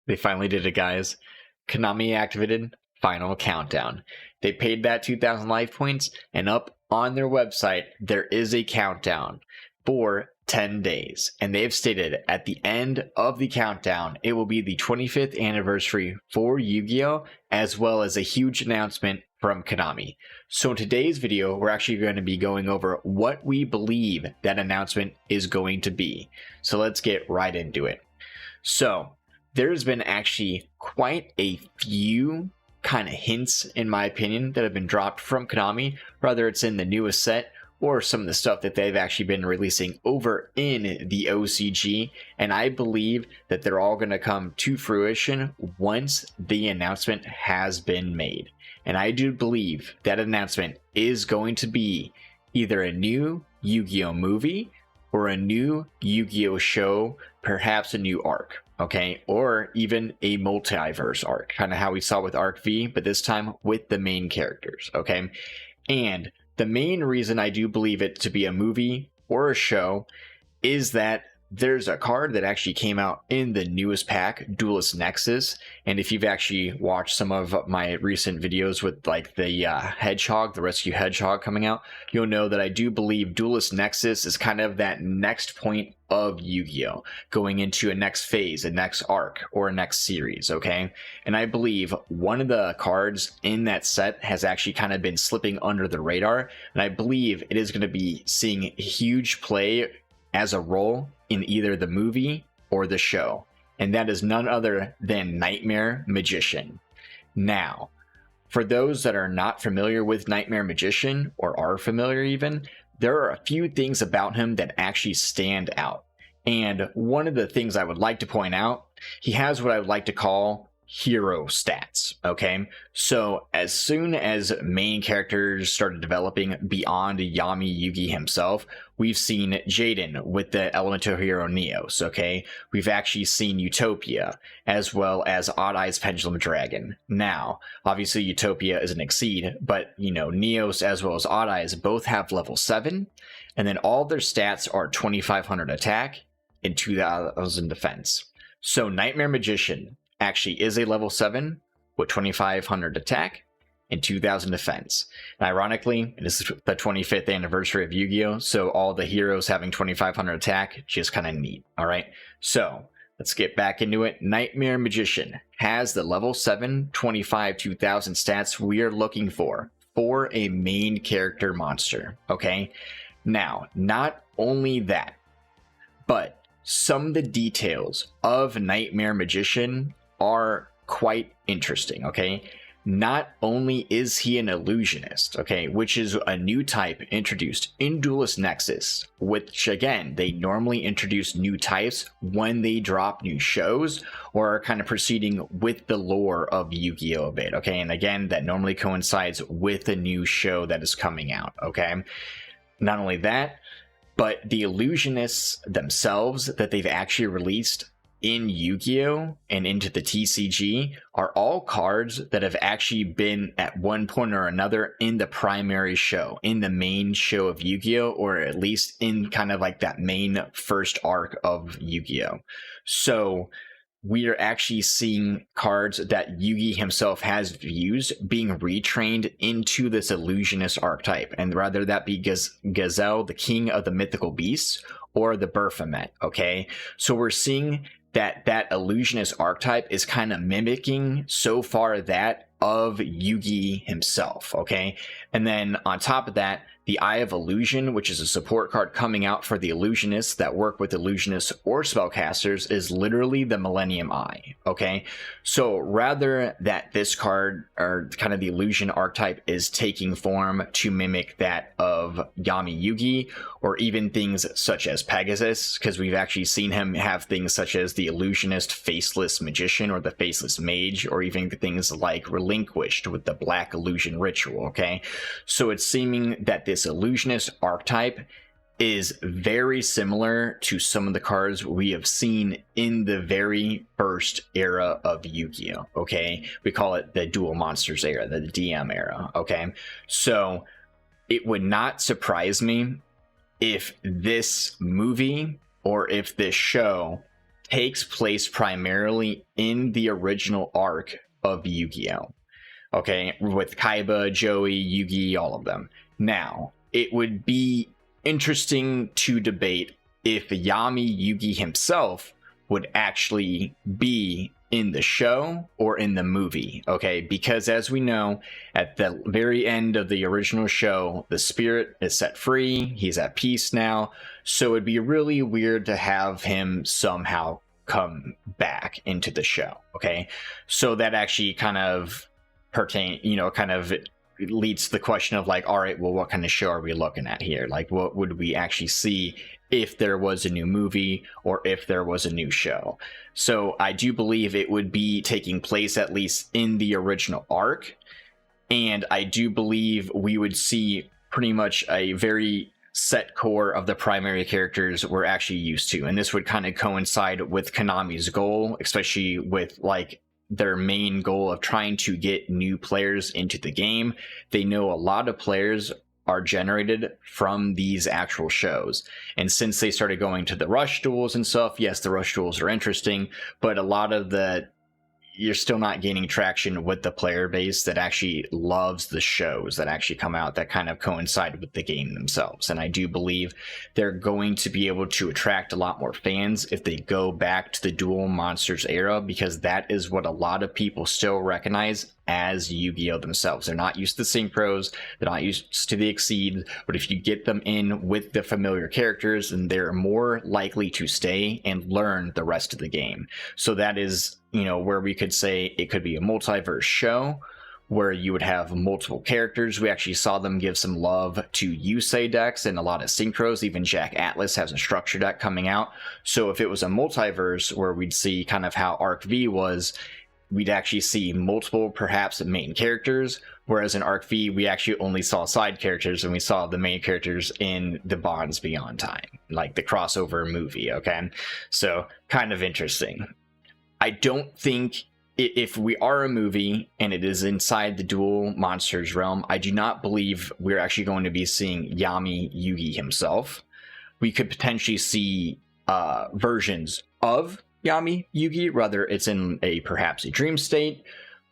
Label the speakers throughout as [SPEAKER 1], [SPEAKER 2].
[SPEAKER 1] They finally did it, guys. Konami activated Final Countdown. They paid that 2,000 life points, and up on their website, there is a countdown for 10 days. And they've stated at the end of the countdown, it will be the 25th anniversary for Yu-Gi-Oh! As well as a huge announcement from Konami. So in today's video, we're actually going to be going over what we believe that announcement is going to be. So let's get right into it. So there's been actually quite a few kind of hints, in my opinion, that have been dropped from Konami, whether it's in the newest set or some of the stuff that they've actually been releasing over in the OCG, and I believe that they're all going to come to fruition once the announcement has been made. And I do believe that announcement is going to be either a new Yu-Gi-Oh movie or a new Yu-Gi-Oh show, perhaps a new arc, okay? Or even a multiverse arc, kind of how we saw with Arc V, but this time with the main characters, okay? And the main reason I do believe it to be a movie or a show is that there's a card that actually came out in the newest pack, Duelist Nexus. And if you've actually watched some of my recent videos with like the Hedgehog, the Rescue Hedgehog coming out, you'll know that I do believe Duelist Nexus is kind of that next point of Yu-Gi-Oh! Going into a next phase, a next arc, or a next series, okay? And I believe one of the cards in that set has actually kind of been slipping under the radar, and I believe it is going to be seeing huge play as a role in either the movie or the show, and that is none other than Nightmare Magician. Now, for those that are not familiar with Nightmare Magician, or are familiar even, there are a few things about him that actually stand out. And one of the things I would like to point out, he has what I would like to call hero stats, okay? So as soon as main characters started developing beyond Yami Yugi himself, we've seen Jaden with the elemental hero Neos, okay? We've actually seen Utopia, as well as Odd Eye's Pendulum Dragon. Now, obviously Utopia is an Exceed, but you know, Neos as well as Odd Eyes both have level 7, and then all their stats are 2,500 attack and 2,000 defense. So Nightmare Magician actually is a level 7 with 2,500 attack and 2,000 defense. And ironically, it is the 25th anniversary of Yu-Gi-Oh! So all the heroes having 2,500 attack, just kind of neat, alright? So, let's get back into it. Nightmare Magician has the level 7, 25, 2,000 stats we are looking for a main character monster, okay? Now, not only that, but some of the details of Nightmare Magician are quite interesting, okay? Not only is he an illusionist, okay, which is a new type introduced in Duelist Nexus, which again, they normally introduce new types when they drop new shows or are kind of proceeding with the lore of Yu-Gi-Oh! A bit, okay? And again, that normally coincides with a new show that is coming out, okay? Not only that, but the illusionists themselves that they've actually released in Yu-Gi-Oh! And into the TCG are all cards that have actually been at one point or another in the primary show, in the main show of Yu-Gi-Oh! Or at least in kind of like that main first arc of Yu-Gi-Oh! So we are actually seeing cards that Yugi himself has used being retrained into this illusionist archetype, and rather that be Gazelle, the king of the mythical beasts, or the Baphomet, okay? So we're seeing that illusionist archetype is kind of mimicking so far that of Yugi himself, okay? And then on top of that, the Eye of Illusion, which is a support card coming out for the illusionists that work with illusionists or spellcasters, is literally the Millennium Eye, okay? So rather that this card, or kind of the illusion archetype, is taking form to mimic that of Yami Yugi, or even things such as Pegasus, because we've actually seen him have things such as the illusionist Faceless Magician or the Faceless Mage, or even things like Relinquished with the Black Illusion Ritual, okay? So it's seeming that this illusionist archetype is very similar to some of the cards we have seen in the very first era of Yu-Gi-Oh! Okay, we call it the Dual Monsters era, the DM era, okay? So it would not surprise me if this movie or if this show takes place primarily in the original arc of Yu-Gi-Oh! Okay, with Kaiba, Joey, Yugi, all of them. Now, it would be interesting to debate if Yami Yugi himself would actually be in the show or in the movie, okay? Because as we know, at the very end of the original show, the spirit is set free, he's at peace now, so it'd be really weird to have him somehow come back into the show, okay? So that actually kind of it leads to the question of like, all right, well, what kind of show are we looking at here? Like, what would we actually see if there was a new movie or if there was a new show? So I do believe it would be taking place at least in the original arc. And I do believe we would see pretty much a very set core of the primary characters we're actually used to. And this would kind of coincide with Konami's goal, especially with like their main goal of trying to get new players into the game. They know a lot of players are generated from these actual shows. And since they started going to the rush duels and stuff, yes, the rush duels are interesting, but a lot of you're still not gaining traction with the player base that actually loves the shows that actually come out that kind of coincide with the game themselves. And I do believe they're going to be able to attract a lot more fans if they go back to the Duel Monsters era, because that is what a lot of people still recognize as Yu-Gi-Oh! Themselves. They're not used to the synchros, they're not used to the exceed, but if you get them in with the familiar characters, then they're more likely to stay and learn the rest of the game. So that is, where we could say it could be a multiverse show where you would have multiple characters. We actually saw them give some love to Yusei decks and a lot of synchros. Even Jack Atlas has a structure deck coming out. So if it was a multiverse where we'd see kind of how Arc V was, we'd actually see multiple, perhaps, main characters, whereas in Arc V, we actually only saw side characters, and we saw the main characters in the Bonds Beyond Time, like the crossover movie, okay? So, kind of interesting. I don't think, if we are a movie, and it is inside the Duel Monsters realm, I do not believe we're actually going to be seeing Yami Yugi himself. We could potentially see versions of Yami Yugi, whether it's in perhaps a dream state,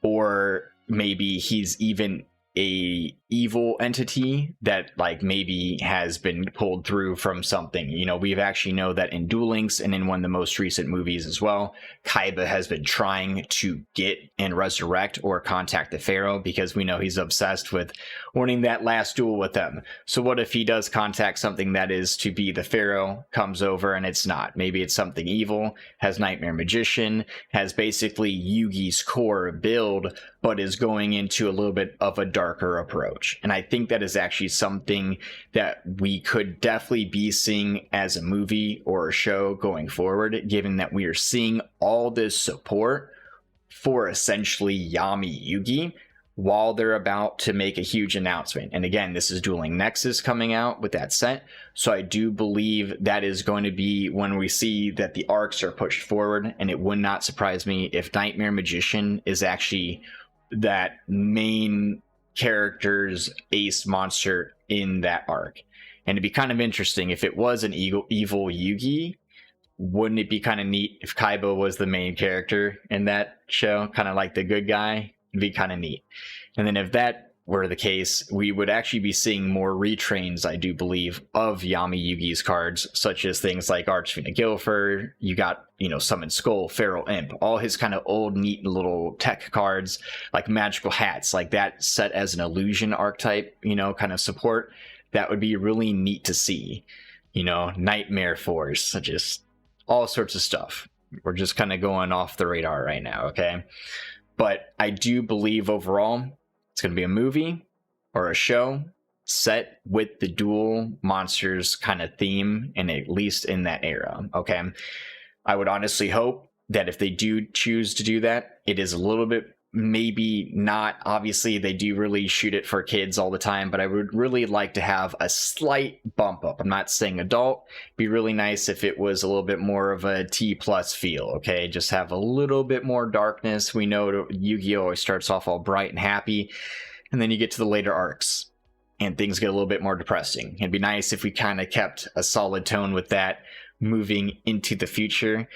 [SPEAKER 1] or maybe he's even a evil entity that like maybe has been pulled through from something. We've actually know that in Duel Links and in one of the most recent movies as well, Kaiba has been trying to get and resurrect or contact the Pharaoh, because we know he's obsessed with winning that last duel with them. So what if he does contact something that is to be the Pharaoh, comes over and it's not? Maybe it's something evil, has Nightmare Magician, has basically Yugi's core build, but is going into a little bit of a darker approach. And I think that is actually something that we could definitely be seeing as a movie or a show going forward, given that we are seeing all this support for essentially Yami Yugi while they're about to make a huge announcement. And again, this is Duelist Nexus coming out with that set, so I do believe that is going to be when we see that the arcs are pushed forward, and it would not surprise me if Nightmare Magician is actually that main character's ace monster in that arc. And it'd be kind of interesting if it was an evil Yugi. Wouldn't it be kind of neat if Kaiba was the main character in that show, kind of like the good guy? It'd be kind of neat. And then if that were the case, we would actually be seeing more retrains, I do believe, of Yami Yugi's cards, such as things like Archfiend Guilford. You got, Summon Skull, Feral Imp, all his kind of old, neat little tech cards, like Magical Hats, like that set as an illusion archetype, kind of support. That would be really neat to see. Nightmare Force, just all sorts of stuff. We're just kind of going off the radar right now, okay? But I do believe overall it's going to be a movie or a show set with the Duel Monsters kind of theme, and at least in that era, okay? I would honestly hope that if they do choose to do that, it is a little bit, maybe not, obviously they do really shoot it for kids all the time, but I would really like to have a slight bump up. I'm not saying adult. It'd be really nice if it was a little bit more of a T+ feel, okay? Just have a little bit more darkness. We know Yu-Gi-Oh! Always starts off all bright and happy, and then you get to the later arcs and things get a little bit more depressing. It'd be nice if we kind of kept a solid tone with that moving into the future.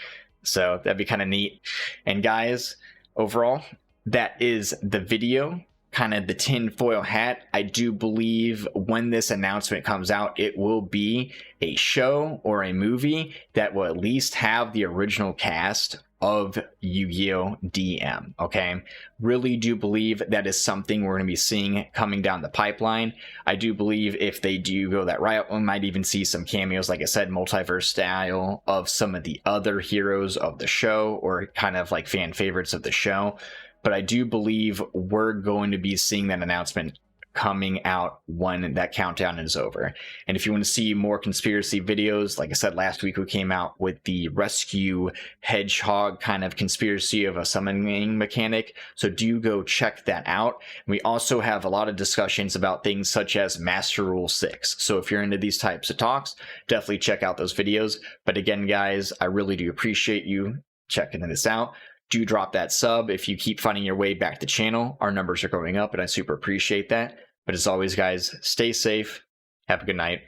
[SPEAKER 1] So that'd be kind of neat. And guys, overall, that is the video. Kind of the tinfoil hat. I do believe when this announcement comes out, it will be a show or a movie that will at least have the original cast of Yu-Gi-Oh! DM. Okay, really do believe that is something we're going to be seeing coming down the pipeline. I do believe if they do go that route, we might even see some cameos, like I said, multiverse style, of some of the other heroes of the show, or kind of like fan favorites of the show. But I do believe we're going to be seeing that announcement coming out when that countdown is over. And if you want to see more conspiracy videos, like I said, last week we came out with the rescue hedgehog kind of conspiracy of a summoning mechanic, so do go check that out. We also have a lot of discussions about things such as Master Rule 6, so if you're into these types of talks, definitely check out those videos. But again, guys, I really do appreciate you checking this out. Do drop that sub if you keep finding your way back to the channel. Our numbers are going up, and I super appreciate that. But as always, guys, stay safe, have a good night,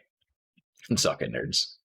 [SPEAKER 1] and suck it, nerds.